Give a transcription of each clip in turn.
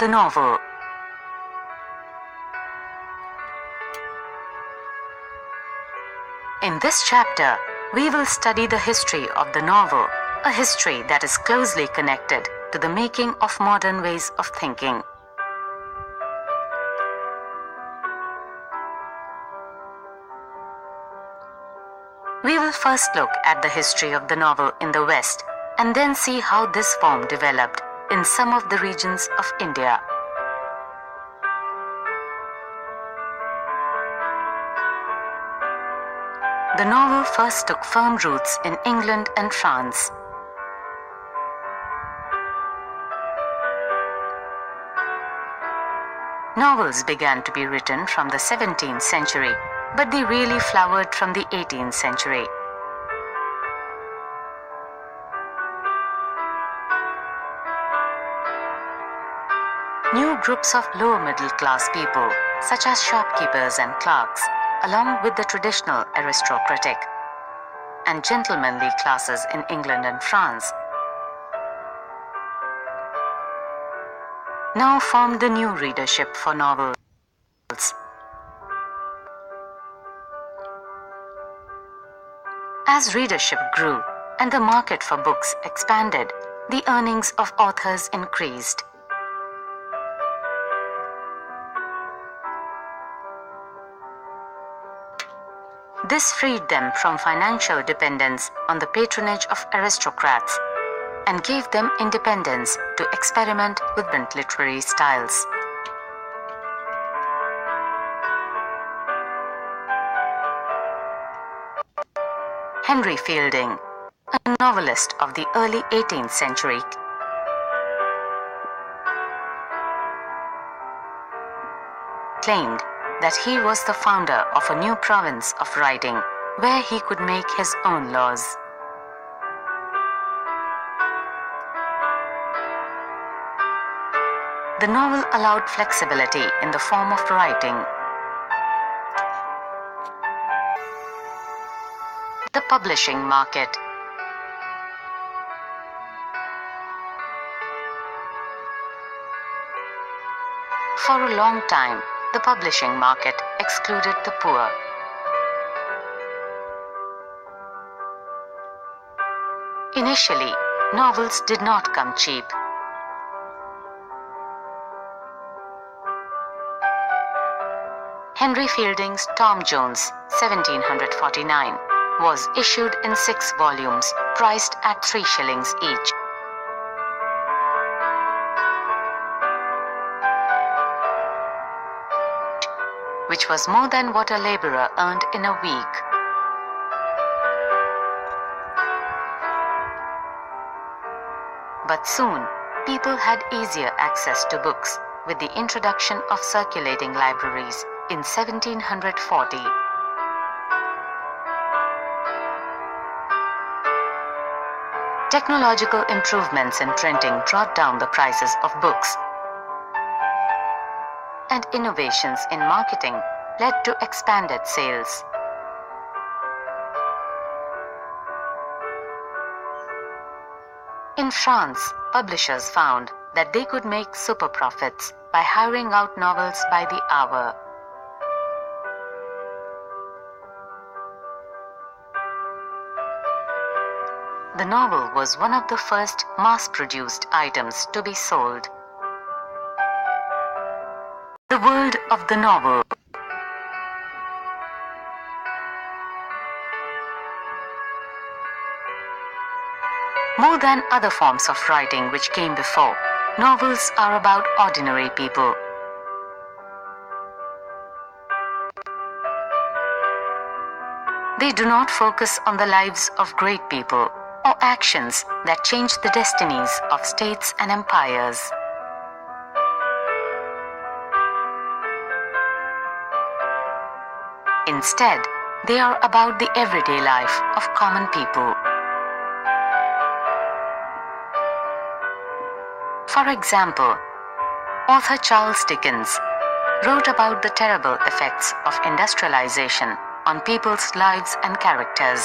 the novel. In this chapter, we will study the history of the novel, a history that is closely connected to the making of modern ways of thinking. We will first look at the history of the novel in the West and then see how this form developed in some of the regions of India. The novel first took firm roots in England and France. Novels began to be written from the 17th century, but they really flowered from the 18th century. New groups of lower middle class people, such as shopkeepers and clerks, along with the traditional aristocratic and gentlemanly classes in England and France, now formed the new readership for novels. As readership grew and the market for books expanded, the earnings of authors increased. This freed them from financial dependence on the patronage of aristocrats and gave them independence to experiment with different literary styles. Henry Fielding, a novelist of the early 18th century, claimed that he was the founder of a new province of writing where he could make his own laws. The novel allowed flexibility in the form of writing. The publishing market. For a long time, the publishing market excluded the poor. Initially, novels did not come cheap. Henry Fielding's Tom Jones, 1749, was issued in 6 volumes, priced at 3 shillings each. Which was more than what a laborer earned in a week. But soon, people had easier access to books with the introduction of circulating libraries in 1740. Technological improvements in printing brought down the prices of books, and innovations in marketing led to expanded sales. In France, publishers found that they could make super profits by hiring out novels by the hour. The novel was one of the first mass-produced items to be sold. The world of the novel. More than other forms of writing which came before, novels are about ordinary people. They do not focus on the lives of great people or actions that change the destinies of states and empires. Instead, they are about the everyday life of common people. For example, author Charles Dickens wrote about the terrible effects of industrialization on people's lives and characters.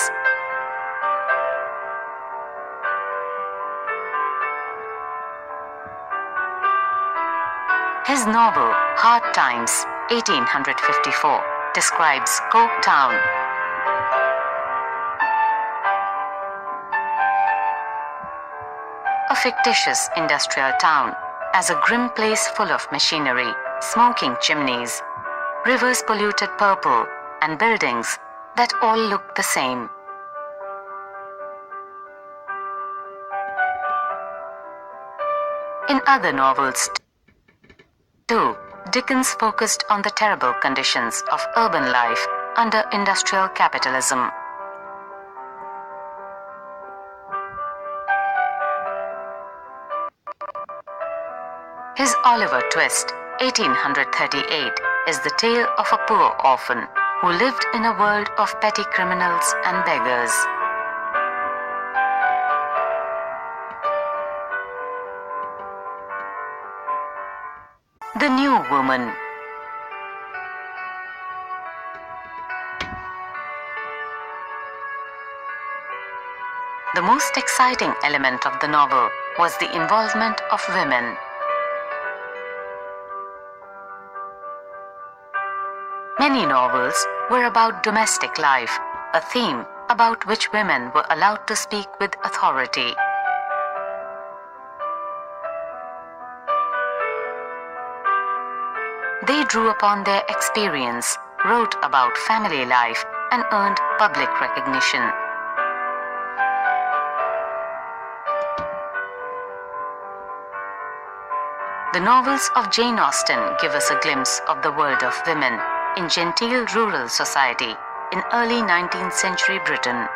His novel Hard Times, 1854, describes Coke Town, a fictitious industrial town, as a grim place full of machinery, smoking chimneys, rivers polluted purple, and buildings that all look the same. In other novels, too, Dickens focused on the terrible conditions of urban life under industrial capitalism. His Oliver Twist, 1838, is the tale of a poor orphan who lived in a world of petty criminals and beggars. The New Woman. The most exciting element of the novel was the involvement of women. Many novels were about domestic life, a theme about which women were allowed to speak with authority. They drew upon their experience, wrote about family life, and earned public recognition. The novels of Jane Austen give us a glimpse of the world of women in genteel rural society in early 19th century Britain.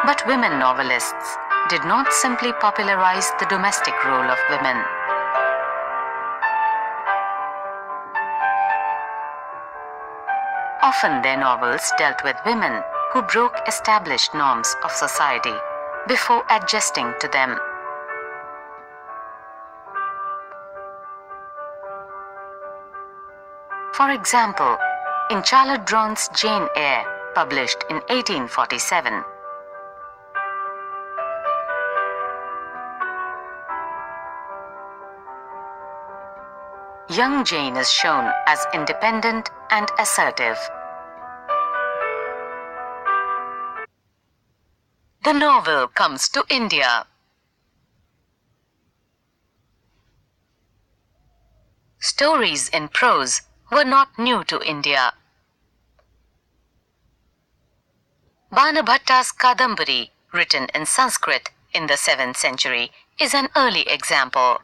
But women novelists did not simply popularize the domestic role of women. Often their novels dealt with women who broke established norms of society before adjusting to them. For example, in Charlotte Bronte's Jane Eyre, published in 1847, young Jane is shown as independent and assertive. The novel comes to India. Stories in prose were not new to India. Banabhatta's Kadambari, written in Sanskrit in the 7th century, is an early example.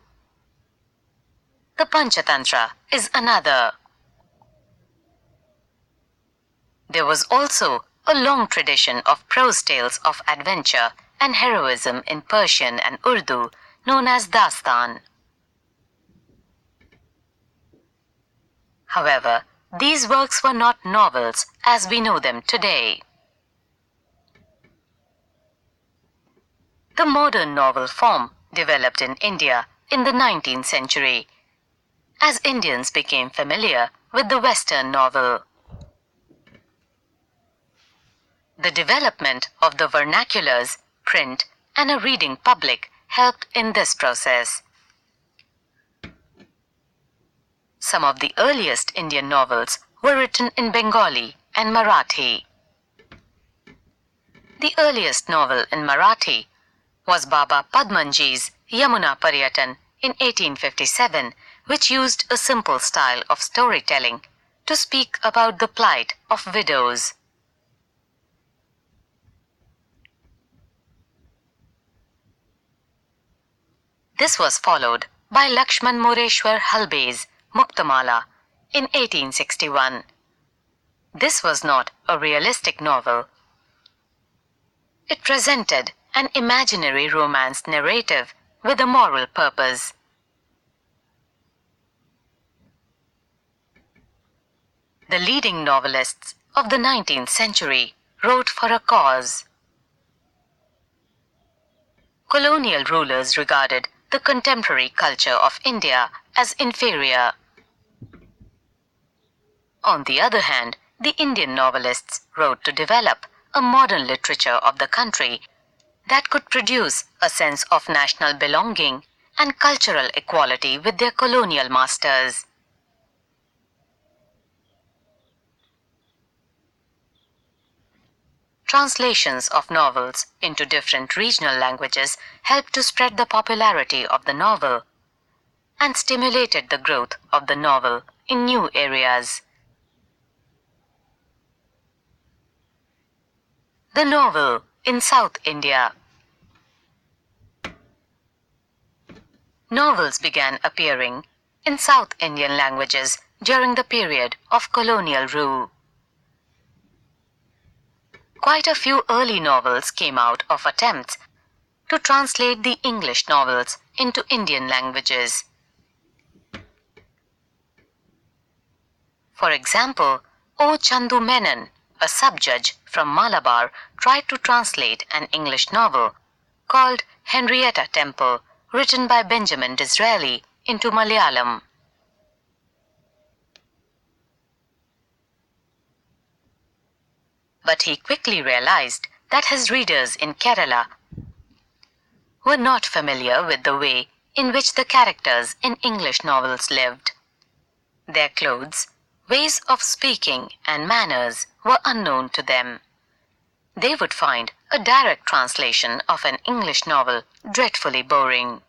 The Panchatantra is another. There was also a long tradition of prose tales of adventure and heroism in Persian and Urdu known as Dastan. However, these works were not novels as we know them today. The modern novel form developed in India in the 19th century, as Indians became familiar with the Western novel. The development of the vernaculars, print, and a reading public helped in this process. Some of the earliest Indian novels were written in Bengali and Marathi. The earliest novel in Marathi was Baba Padmanji's Yamuna Paryatan in 1857, which used a simple style of storytelling to speak about the plight of widows. This was followed by Lakshman Moreshwar Halbe's Muktamala in 1861. This was not a realistic novel. It presented an imaginary romance narrative with a moral purpose. The leading novelists of the 19th century wrote for a cause. Colonial rulers regarded the contemporary culture of India as inferior. On the other hand, the Indian novelists wrote to develop a modern literature of the country that could produce a sense of national belonging and cultural equality with their colonial masters. Translations of novels into different regional languages helped to spread the popularity of the novel and stimulated the growth of the novel in new areas. The novel in South India. Novels began appearing in South Indian languages during the period of colonial rule. Quite a few early novels came out of attempts to translate the English novels into Indian languages. For example, O. Chandu Menon, a sub-judge from Malabar, tried to translate an English novel called Henrietta Temple, written by Benjamin Disraeli, into Malayalam. But he quickly realized that his readers in Kerala were not familiar with the way in which the characters in English novels lived. Their clothes, ways of speaking, and manners were unknown to them. They would find a direct translation of an English novel dreadfully boring.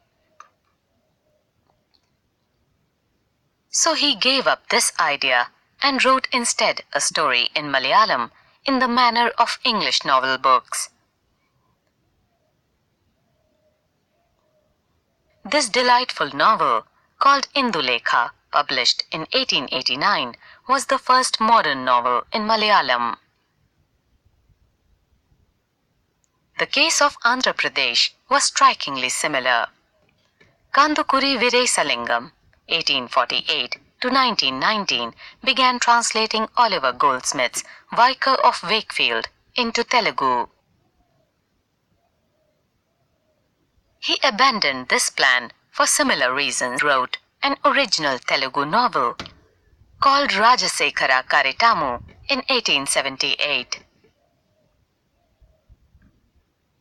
So he gave up this idea and wrote instead a story in Malayalam in the manner of English novel books. This delightful novel, called Indulekha, published in 1889, was the first modern novel in Malayalam. The case of Andhra Pradesh was strikingly similar. Kandukuri Viresalingam, 1848 to 1919, began translating Oliver Goldsmith's Vicar of Wakefield into Telugu. He abandoned this plan for similar reasons, wrote an original Telugu novel called Rajasekhara Karitamu in 1878.